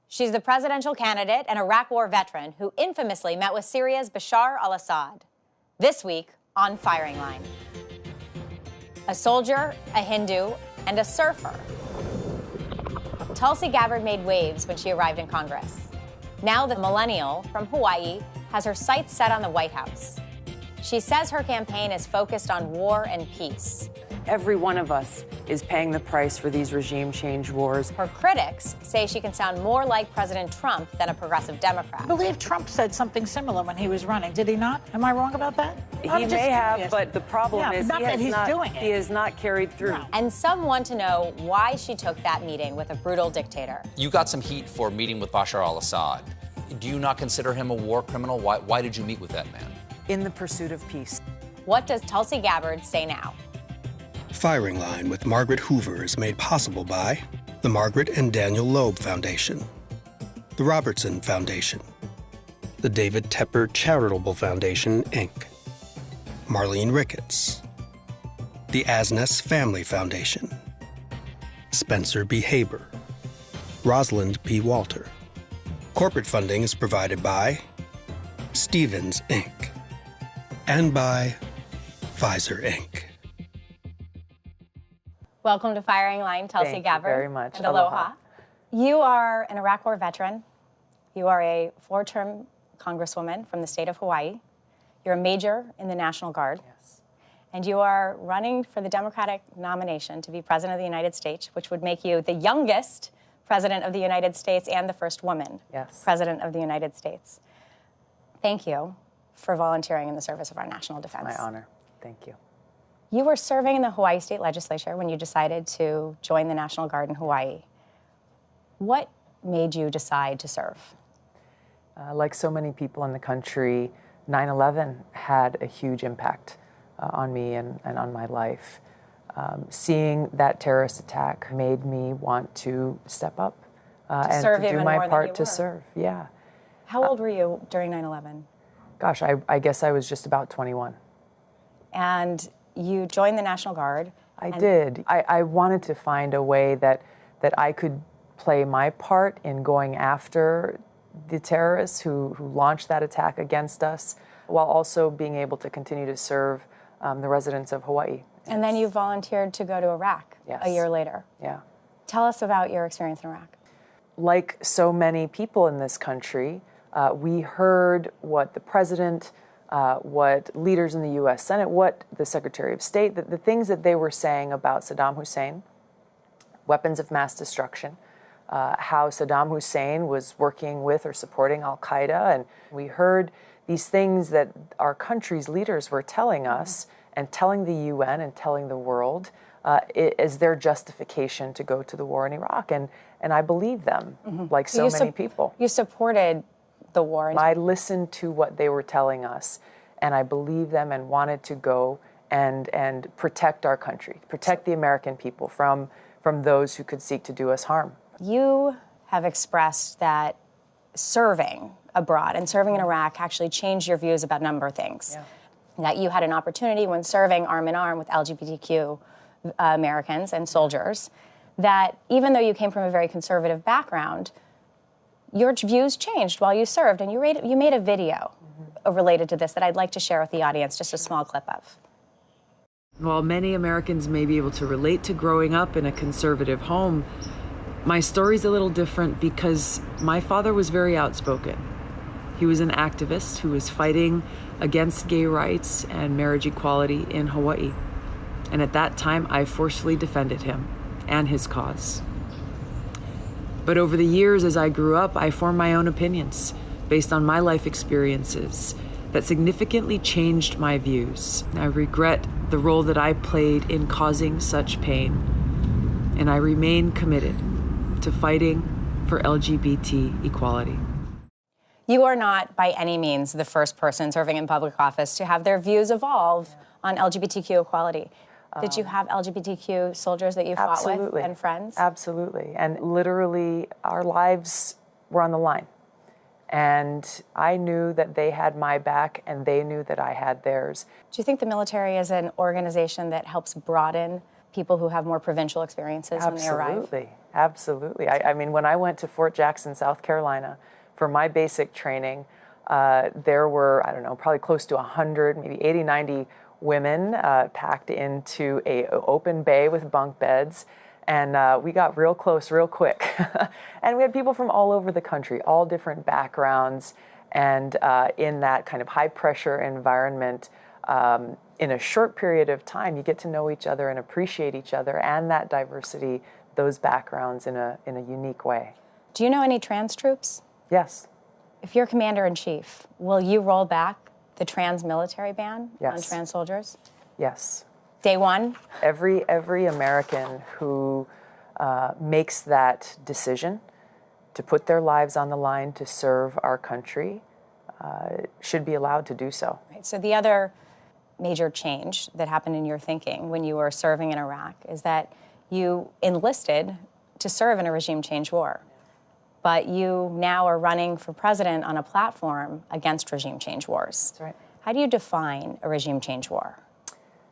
She's the presidential candidate and Iraq War veteran who infamously met with Syria's Bashar al-Assad. This week on Firing Line. A soldier, a Hindu, and a surfer. Tulsi Gabbard made waves when she arrived in Congress. Now the millennial from Hawaii has her sights set on the White House. She says her campaign is focused on war and peace. Every one of us is paying the price for these regime change wars. Her critics say she can sound more like President Trump than a progressive Democrat. I believe Trump said something similar when he was running. Did he not? Am I wrong about that? He may have, but the problem is he has not carried through. No. And some want to know why she took that meeting with a brutal dictator. You got some heat for meeting with Bashar al-Assad. Do you not consider him a war criminal? Why did you meet with that man? In the pursuit of peace. What does Tulsi Gabbard say now? Firing Line with Margaret Hoover is made possible by the Margaret and Daniel Loeb Foundation, the Robertson Foundation, the David Tepper Charitable Foundation, Inc., Marlene Ricketts, the Asness Family Foundation, Spencer B. Haber, Rosalind P. Walter. Corporate funding is provided by Stevens, Inc., and by Pfizer, Inc. Welcome to Firing Line, Tulsi Gabbard. Thank you very much. And aloha. You are an Iraq War veteran. You are a 4-term congresswoman from the state of Hawaii. You're a major in the National Guard. Yes. And you are running for the Democratic nomination to be President of the United States, which would make you the youngest President of the United States and the first woman President of the United States. Thank you for volunteering in the service of our national defense. My honor. Thank you. You were serving in the Hawaii State Legislature when you decided to join the National Guard in Hawaii. What made you decide to serve? Like so many people in the country, 9/11 had a huge impact on me and on my life. Seeing that terrorist attack made me want to step up and to do my part to serve. Yeah. How old were you during 9/11? Gosh, I guess I was just about 21. And you joined the National Guard. I did. I wanted to find a way that I could play my part in going after the terrorists who launched that attack against us, while also being able to continue to serve the residents of Hawaii. And then you volunteered to go to Iraq a year later. Yeah. Tell us about your experience in Iraq. Like so many people in this country, we heard what the president, what leaders in the U.S. Senate, what the Secretary of State, the things that they were saying about Saddam Hussein, weapons of mass destruction, how Saddam Hussein was working with or supporting al-Qaeda. And we heard these things that our country's leaders were telling us and telling the UN and telling the world as their justification to go to the war in Iraq. And I believe them, like so many people. You supported the war. I listened to what they were telling us, and I believed them and wanted to go and protect our country, protect the American people from those who could seek to do us harm. You have expressed that serving abroad and serving in Iraq actually changed your views about a number of things. Yeah. That you had an opportunity when serving arm in arm with LGBTQ Americans and soldiers, that even though you came from a very conservative background, your views changed while you served, and you made a video related to this that I'd like to share with the audience, just a small clip of. While many Americans may be able to relate to growing up in a conservative home, my story's a little different because my father was very outspoken. He was an activist who was fighting against gay rights and marriage equality in Hawaii. And at that time, I forcefully defended him and his cause. But over the years, as I grew up, I formed my own opinions based on my life experiences that significantly changed my views. I regret the role that I played in causing such pain, and I remain committed to fighting for LGBT equality. You are not, by any means, the first person serving in public office to have their views evolve on LGBTQ equality. Did you have LGBTQ soldiers that you fought with and friends? Absolutely. And literally, our lives were on the line. And I knew that they had my back, and they knew that I had theirs. Do you think the military is an organization that helps broaden people who have more provincial experiences when they arrive? Absolutely. I mean, when I went to Fort Jackson, South Carolina, for my basic training, there were, I don't know, probably close to 100, maybe 80, 90 women packed into a open bay with bunk beds. And we got real close real quick. And we had people from all over the country, all different backgrounds. And in that kind of high pressure environment, in a short period of time, you get to know each other and appreciate each other and that diversity, those backgrounds in a unique way. Do you know any trans troops? Yes. If you're commander-in-chief, will you roll back the trans military ban on Yes. trans soldiers? Yes. Day one? Every American who makes that decision to put their lives on the line to serve our country should be allowed to do so. Right. So the other major change that happened in your thinking when you were serving in Iraq is that you enlisted to serve in a regime change war. But you now are running for president on a platform against regime change wars. That's right. How do you define a regime change war?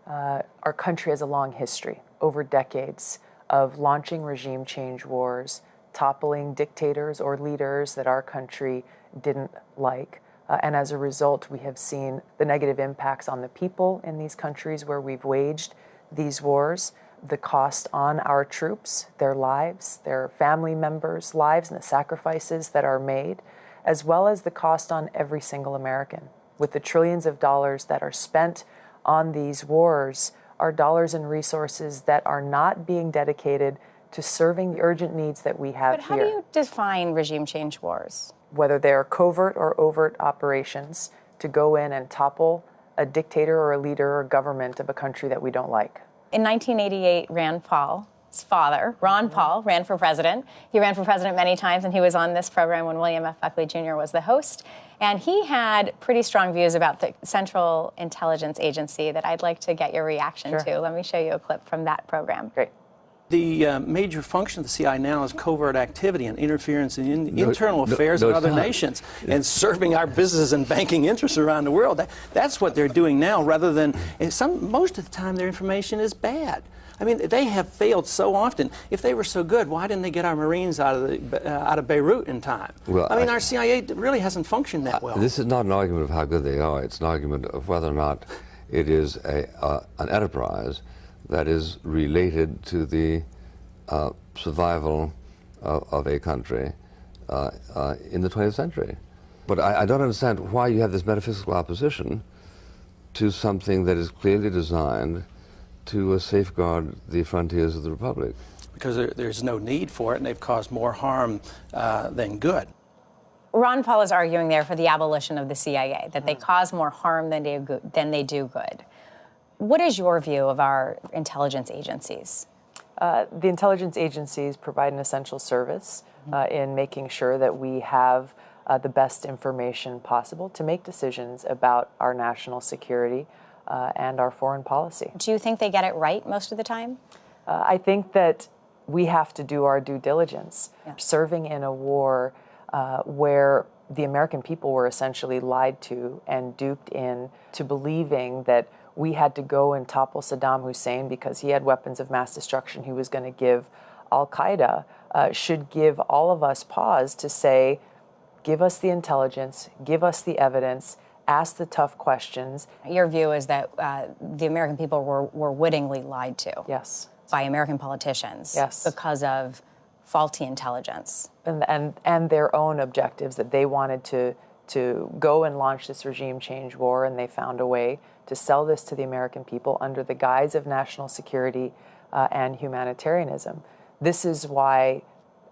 Our country has a long history, over decades, of launching regime change wars, toppling dictators or leaders that our country didn't like. And as a result, we have seen the negative impacts on the people in these countries where we've waged these wars, the cost on our troops, their lives, their family members' lives, and the sacrifices that are made, as well as the cost on every single American. With the trillions of dollars that are spent on these wars, are dollars and resources that are not being dedicated to serving the urgent needs that we have But how here. do you define regime change wars? Whether they are covert or overt operations to go in and topple a dictator or a leader or government of a country that we don't like. In 1988, Rand Paul's father, Ron Paul, ran for president. He ran for president many times, and he was on this program when William F. Buckley Jr. was the host. And he had pretty strong views about the Central Intelligence Agency that I'd like to get your reaction to. Let me show you a clip from that program. Great. The major function of the CIA now is covert activity and interference in internal affairs of other nations and serving our business and banking interests around the world. That's what they're doing now, rather than most of the time their information is bad. I mean, they have failed so often. If they were so good, why didn't they get our Marines out of Beirut in time? Well, I mean, our CIA really hasn't functioned that well. This is not an argument of how good they are. It's an argument of whether or not it is an enterprise that is related to the survival of a country in the 20th century. But I don't understand why you have this metaphysical opposition to something that is clearly designed to safeguard the frontiers of the Republic. Because there's no need for it, and they've caused more harm than good. Ron Paul is arguing there for the abolition of the CIA, that they cause more harm than they do good. What is your view of our intelligence agencies? The intelligence agencies provide an essential service in making sure that we have the best information possible to make decisions about our national security and our foreign policy. Do you think they get it right most of the time? I think that we have to do our due diligence. Yeah. Serving in a war where the American people were essentially lied to and duped into believing that we had to go and topple Saddam Hussein because he had weapons of mass destruction he was going to give Al-Qaeda, should give all of us pause to say, give us the intelligence, give us the evidence, ask the tough questions. Your view is that the American people were wittingly lied to. Yes. By American politicians. Yes. Because of faulty intelligence. And their own objectives, that they wanted to go and launch this regime change war, and they found a way to sell this to the American people under the guise of national security and humanitarianism. This is why,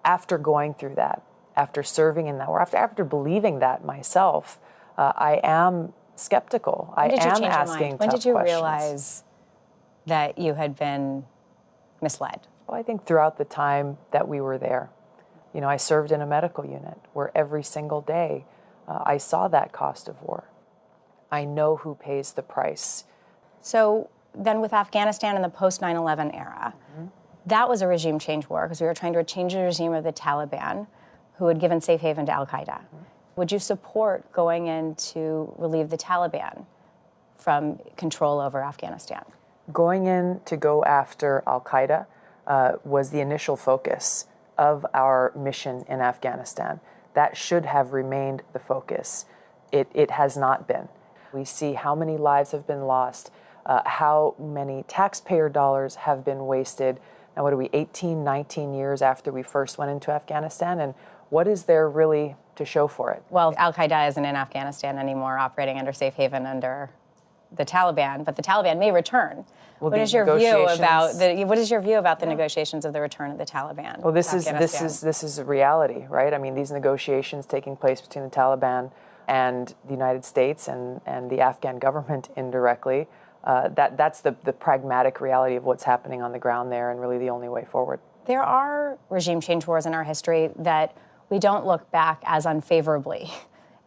after going through that, after serving in that war, after believing that myself, I am skeptical. I am asking tough questions. When did you realize that you had been misled? Well, I think throughout the time that we were there. You know, I served in a medical unit where every single day I saw that cost of war. I know who pays the price. So then with Afghanistan in the post 9/11 era, that was a regime change war because we were trying to change the regime of the Taliban, who had given safe haven to Al-Qaeda. Would you support going in to relieve the Taliban from control over Afghanistan? Going in to go after Al-Qaeda was the initial focus of our mission in Afghanistan. That should have remained the focus. It has not been. We see how many lives have been lost, how many taxpayer dollars have been wasted. Now, what are we, 18, 19 years after we first went into Afghanistan? And what is there really to show for it? Well, Al-Qaeda isn't in Afghanistan anymore, operating under safe haven under the Taliban, but the Taliban may return. Well, what is your view about the negotiations of the return of the Taliban? Well, this is a reality, right? I mean, these negotiations taking place between the Taliban and the United States and the Afghan government indirectly. That's the pragmatic reality of what's happening on the ground there, and really the only way forward. There are regime change wars in our history that we don't look back as unfavorably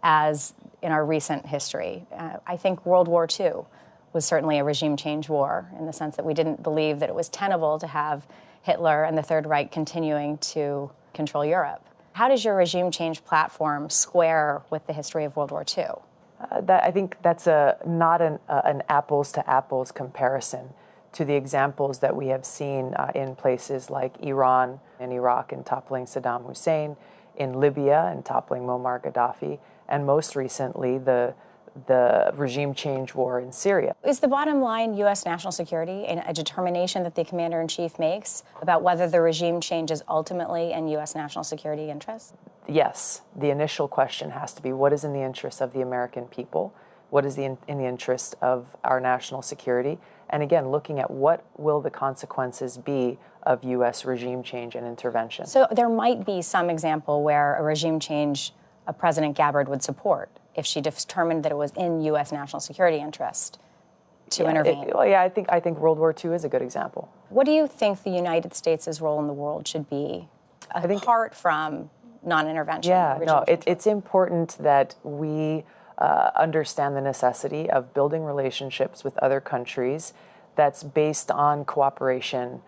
as in our recent history. I think World War II was certainly a regime change war in the sense that we didn't believe that it was tenable to have Hitler and the Third Reich continuing to control Europe. How does your regime change platform square with the history of World War II? I think that's not an apples to apples comparison to the examples that we have seen in places like Iran and Iraq in toppling Saddam Hussein, in Libya and toppling Muammar Gaddafi, and most recently the regime change war in Syria. Is the bottom line U.S. national security and a determination that the commander-in-chief makes about whether the regime change is ultimately in U.S. national security interests? Yes. The initial question has to be, what is in the interest of the American people? What is in the interest of our national security? And again, looking at what will the consequences be of U.S. regime change and intervention. So there might be some example where a regime change President Gabbard would support if she determined that it was in U.S. national security interest to intervene. I think World War II is a good example. What do you think the United States' role in the world should be, apart from non-intervention? It's important that we understand the necessity of building relationships with other countries that's based on cooperation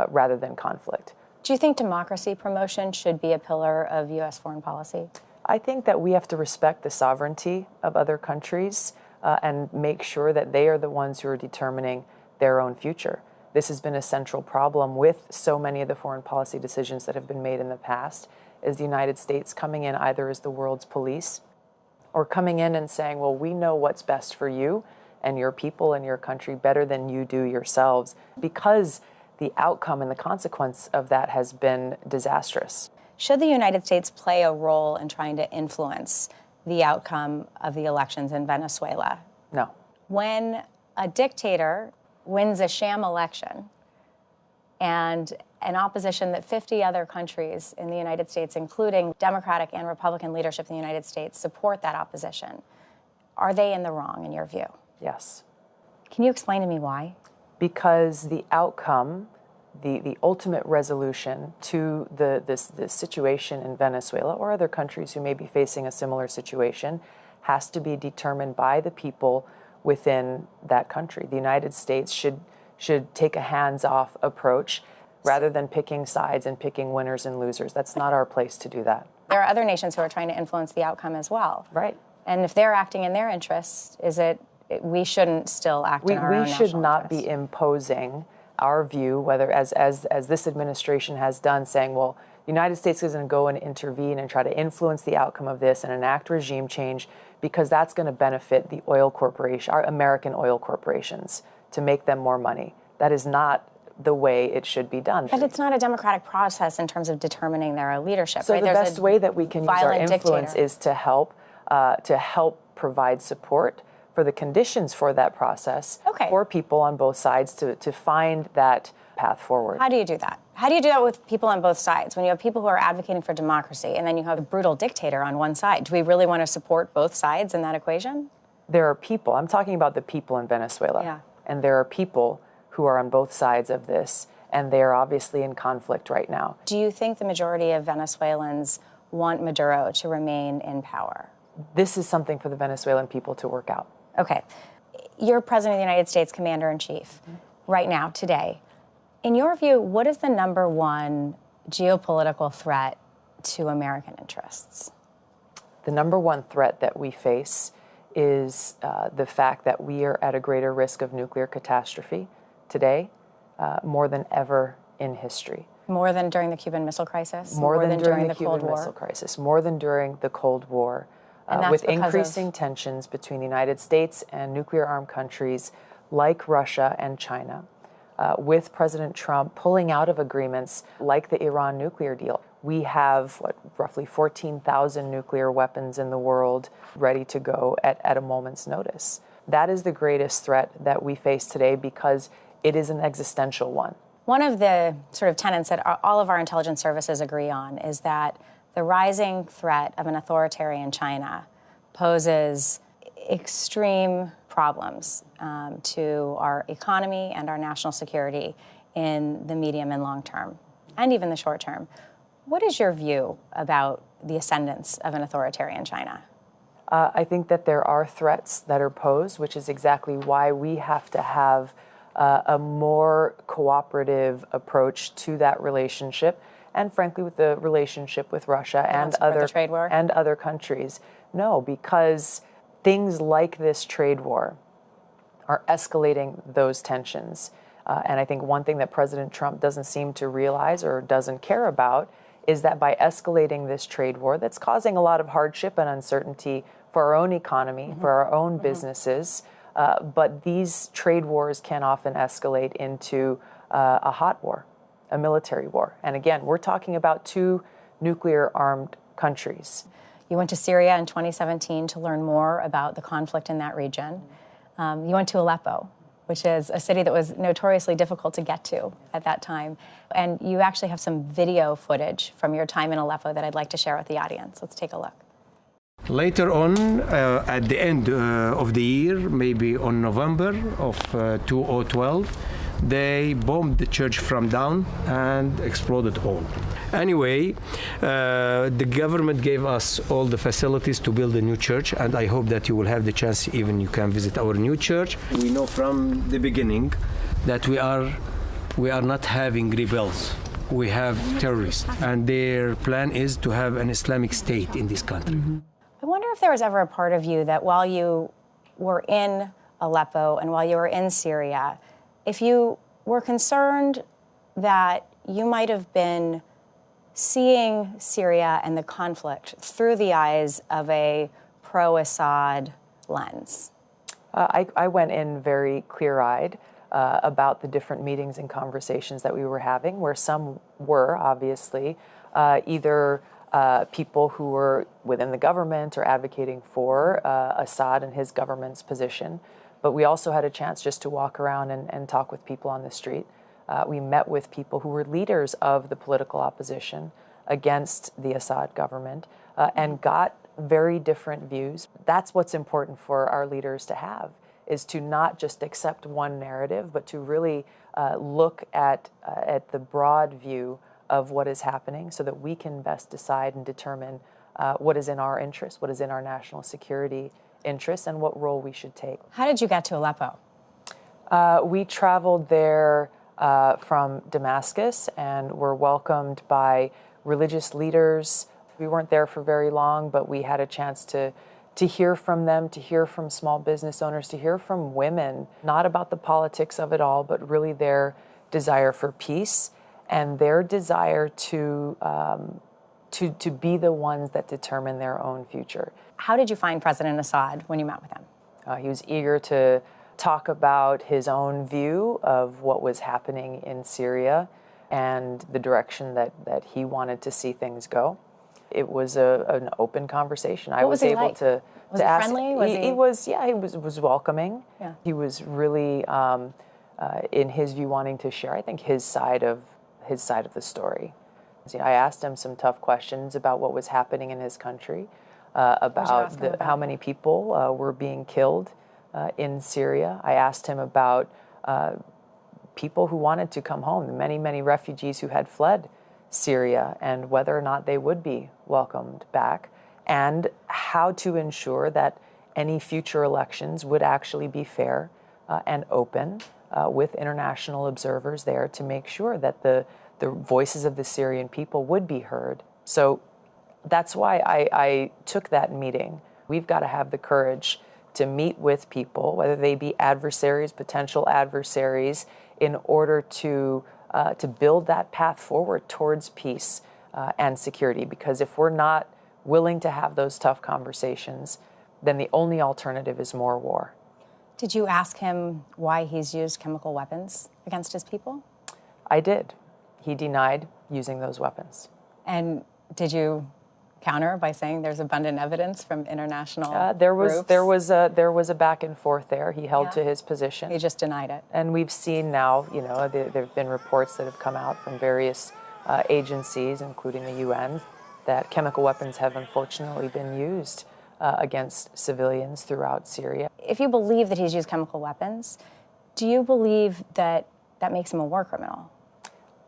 rather than conflict. Do you think democracy promotion should be a pillar of U.S. foreign policy? I think that we have to respect the sovereignty of other countries and make sure that they are the ones who are determining their own future. This has been a central problem with so many of the foreign policy decisions that have been made in the past, is the United States coming in either as the world's police or coming in and saying, well, we know what's best for you and your people and your country better than you do yourselves, because the outcome and the consequence of that has been disastrous. Should the United States play a role in trying to influence the outcome of the elections in Venezuela? No. When a dictator wins a sham election and an opposition that 50 other countries in the United States, including Democratic and Republican leadership in the United States, support that opposition, are they in the wrong in your view? Yes. Can you explain to me why? Because the outcome, the ultimate resolution to this situation in Venezuela or other countries who may be facing a similar situation has to be determined by the people within that country. The United States should take a hands-off approach rather than picking sides and picking winners and losers. That's not our place to do that. There are other nations who are trying to influence the outcome as well. Right. And if they're acting in their interests, we shouldn't still act in our own national We should not interest. be imposing our view, whether as this administration has done, saying, well, the United States is going to go and intervene and try to influence the outcome of this and enact regime change because that's going to benefit the oil corporation, our American oil corporations, to make them more money. That is not the way it should be done. But it's not a democratic process in terms of determining their leadership. So right? the best way that we can use our influence is to help provide support for the conditions for that process for people on both sides to find that path forward. How do you do that? How do you do that with people on both sides? When you have people who are advocating for democracy and then you have a brutal dictator on one side, do we really want to support both sides in that equation? There are people, I'm talking about the people in Venezuela. Yeah. And there are people who are on both sides of this, and they are obviously in conflict right now. Do you think the majority of Venezuelans want Maduro to remain in power? This is something for the Venezuelan people to work out. Okay. You're President of the United States, Commander-in-Chief, right now, today. In your view, what is the number one geopolitical threat to American interests? The number one threat that we face is the fact that we are at a greater risk of nuclear catastrophe today, more than ever in history. More than during the Cuban Missile Crisis? More than during the Cold Cuban War? Missile Crisis, more than during the Cold War. And that's with because increasing tensions between the United States and nuclear-armed countries like Russia and China, with President Trump pulling out of agreements like the Iran nuclear deal. We have, roughly 14,000 nuclear weapons in the world ready to go at a moment's notice. That is the greatest threat that we face today because it is an existential one. One of the sort of tenets that all of our intelligence services agree on is that the rising threat of an authoritarian China poses extreme problems to our economy and our national security in the medium and long term, and even the short term. What is your view about the ascendance of an authoritarian China? I think that there are threats that are posed, which is exactly why we have to have a more cooperative approach to that relationship, and frankly, with the relationship with Russia and other countries. No, because things like this trade war are escalating those tensions. And I think one thing that President Trump doesn't seem to realize or doesn't care about is that by escalating this trade war that's causing a lot of hardship and uncertainty for our own economy, for our own businesses, but these trade wars can often escalate into a hot war, a military war. And again, we're talking about two nuclear-armed countries. You went to Syria in 2017 to learn more about the conflict in that region. You went to Aleppo, which is a city that was notoriously difficult to get to at that time. And you actually have some video footage from your time in Aleppo that I'd like to share with the audience. Let's take a look. Later on, at the end of the year, maybe on November of 2012, they bombed the church from down and exploded all. Anyway, the government gave us all the facilities to build a new church, and I hope that you will have the chance, even you can visit our new church. We know from the beginning that we are not having rebels. We have terrorists, and their plan is to have an Islamic state in this country. I wonder if there was ever a part of you that while you were in Aleppo and while you were in Syria, if you were concerned that you might have been seeing Syria and the conflict through the eyes of a pro-Assad lens. I went in very clear-eyed about the different meetings and conversations that we were having, where some were obviously either people who were within the government or advocating for Assad and his government's position. But we also had a chance just to walk around and talk with people on the street. We met with people who were leaders of the political opposition against the Assad government and got very different views. That's what's important for our leaders to have, is to not just accept one narrative, but to really look at the broad view of what is happening so that we can best decide and determine what is in our interest, what is in our national security interests, and what role we should take. How did you get to Aleppo? We traveled there from Damascus and were welcomed by religious leaders. We weren't there for very long, but we had a chance to hear from them, to hear from small business owners, to hear from women, not about the politics of it all, but really their desire for peace and their desire to be the ones that determine their own future. How did you find President Assad when you met with him? He was eager to talk about his own view of what was happening in Syria and the direction that he wanted to see things go. It was an open conversation. I was able to ask. Was he friendly? He was welcoming. Yeah. He was really, in his view, wanting to share, I think, his side of the story. I asked him some tough questions about what was happening in his country, about how many people were being killed in Syria. I asked him about people who wanted to come home, the many, many refugees who had fled Syria, and whether or not they would be welcomed back, and how to ensure that any future elections would actually be fair and open with international observers there to make sure that the voices of the Syrian people would be heard. So that's why I took that meeting. We've got to have the courage to meet with people, whether they be adversaries, potential adversaries, in order to to build that path forward towards peace and security. Because if we're not willing to have those tough conversations, then the only alternative is more war. Did you ask him why he's used chemical weapons against his people? I did. He denied using those weapons. And did you counter by saying there's abundant evidence from international groups? There was a back and forth there. He held to his position. He just denied it. And we've seen now, there have been reports that have come out from various agencies, including the UN, that chemical weapons have unfortunately been used against civilians throughout Syria. If you believe that he's used chemical weapons, do you believe that that makes him a war criminal?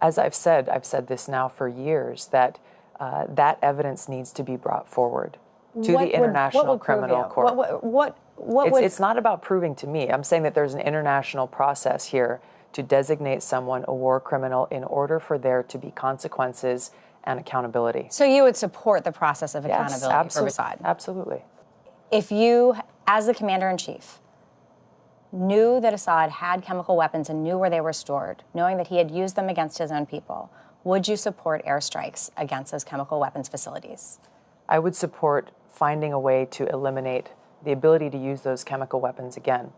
As I've said this now for years, that that evidence needs to be brought forward to the International Criminal Court. It's not about proving to me. I'm saying that there's an international process here to designate someone a war criminal in order for there to be consequences and accountability. So you would support the process of accountability for Assad? Absolutely. If you, as the commander-in-chief, knew that Assad had chemical weapons and knew where they were stored, knowing that he had used them against his own people, would you support airstrikes against those chemical weapons facilities? I would support finding a way to eliminate the ability to use those chemical weapons again.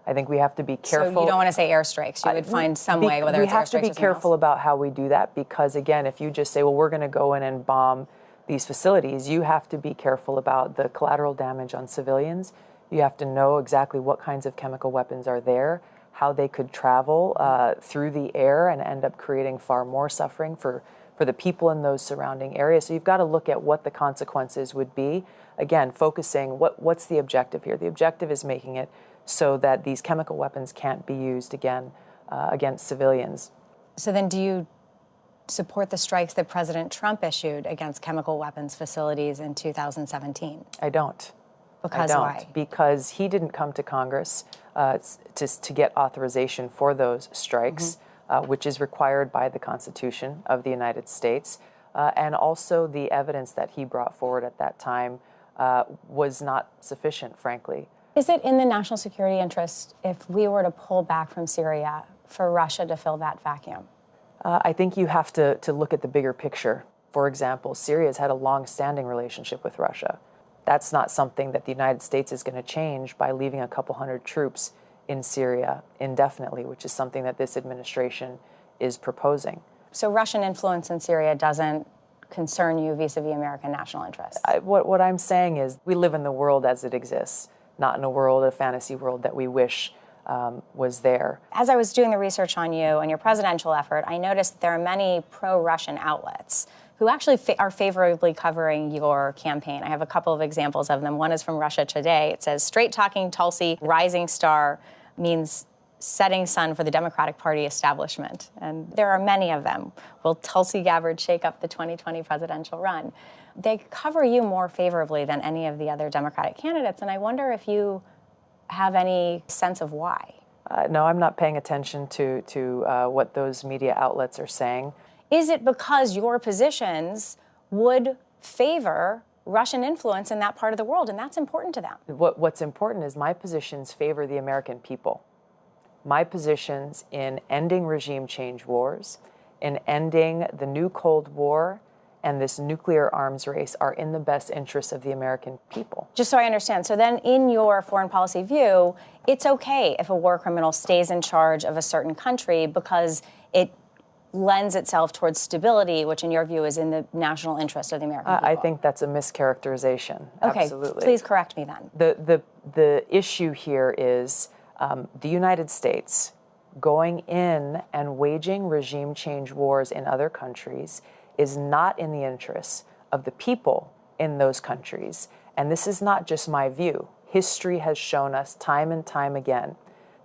I think we have to be careful. So you don't want to say airstrikes. You would find some way, whether it's airstrikes or something else. We have to be careful about how we do that because, again, if you just say, well, we're going to go in and bomb these facilities, you have to be careful about the collateral damage on civilians. You have to know exactly what kinds of chemical weapons are there, how they could travel through the air and end up creating far more suffering for the people in those surrounding areas. So you've got to look at what the consequences would be. Again, focusing, what's the objective here? The objective is making it so that these chemical weapons can't be used again against civilians. So then do you support the strikes that President Trump issued against chemical weapons facilities in 2017? I don't. Because why? Because he didn't come to Congress to get authorization for those strikes, which is required by the Constitution of the United States. And also the evidence that he brought forward at that time was not sufficient, frankly. Is it in the national security interest if we were to pull back from Syria for Russia to fill that vacuum? I think you have to look at the bigger picture. For example, Syria has had a long-standing relationship with Russia. That's not something that the United States is going to change by leaving a couple hundred troops in Syria indefinitely, which is something that this administration is proposing. So Russian influence in Syria doesn't concern you vis-a-vis American national interests? What I'm saying is we live in the world as it exists, not in a fantasy world that we wish was there. As I was doing the research on you and your presidential effort, I noticed that there are many pro-Russian outlets who actually are favorably covering your campaign. I have a couple of examples of them. One is from Russia Today. It says, straight-talking Tulsi rising star means setting sun for the Democratic Party establishment. And there are many of them. Will Tulsi Gabbard shake up the 2020 presidential run? They cover you more favorably than any of the other Democratic candidates, and I wonder if you have any sense of why. No, I'm not paying attention to what those media outlets are saying. Is it because your positions would favor Russian influence in that part of the world, and that's important to them? What's important is my positions favor the American people. My positions in ending regime change wars, in ending the new Cold War, and this nuclear arms race are in the best interests of the American people. Just so I understand, so then in your foreign policy view, it's okay if a war criminal stays in charge of a certain country because it lends itself towards stability, which in your view is in the national interest of the American people. I think that's a mischaracterization. Okay, absolutely. Please correct me then. The issue here is the United States going in and waging regime change wars in other countries is not in the interests of the people in those countries. And this is not just my view. History has shown us time and time again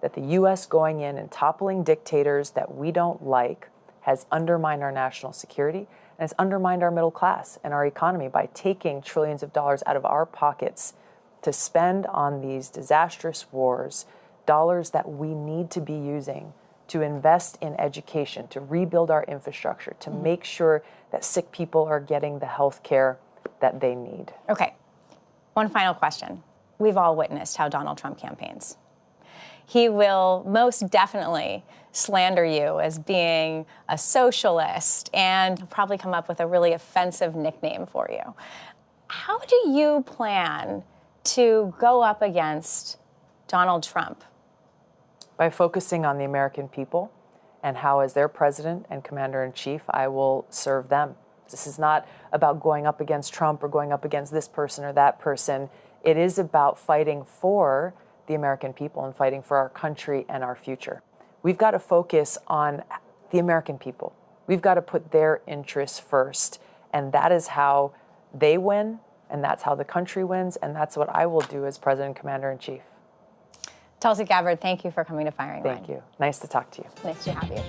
that the U.S. going in and toppling dictators that we don't like has undermined our national security and has undermined our middle class and our economy by taking trillions of dollars out of our pockets to spend on these disastrous wars, dollars that we need to be using to invest in education, to rebuild our infrastructure, to make sure that sick people are getting the health care that they need. Okay, one final question. We've all witnessed how Donald Trump campaigns. He will most definitely slander you as being a socialist and probably come up with a really offensive nickname for you. How do you plan to go up against Donald Trump? By focusing on the American people and how, as their president and commander-in-chief, I will serve them. This is not about going up against Trump or going up against this person or that person. It is about fighting for the American people and fighting for our country and our future. We've got to focus on the American people. We've got to put their interests first, and that is how they win, and that's how the country wins, and that's what I will do as President Commander-in-Chief. Tulsi Gabbard, thank you for coming to Firing Line. Thank you. Nice to talk to you. Nice to have you.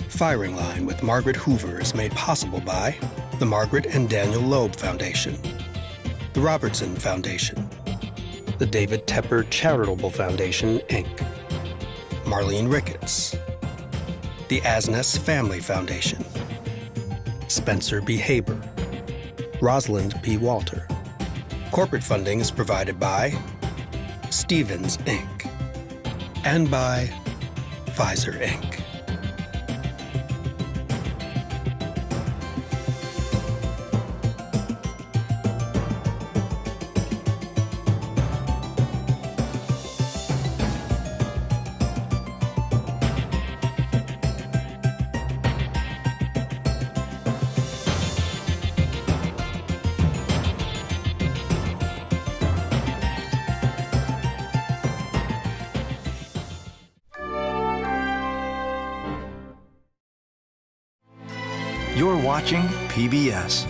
Firing Line with Margaret Hoover is made possible by the Margaret and Daniel Loeb Foundation, the Robertson Foundation, the David Tepper Charitable Foundation, Inc., Marlene Ricketts, the Asness Family Foundation, Spencer B. Haber, Rosalind P. Walter. Corporate funding is provided by Stevens, Inc., and by Pfizer, Inc. You're watching PBS.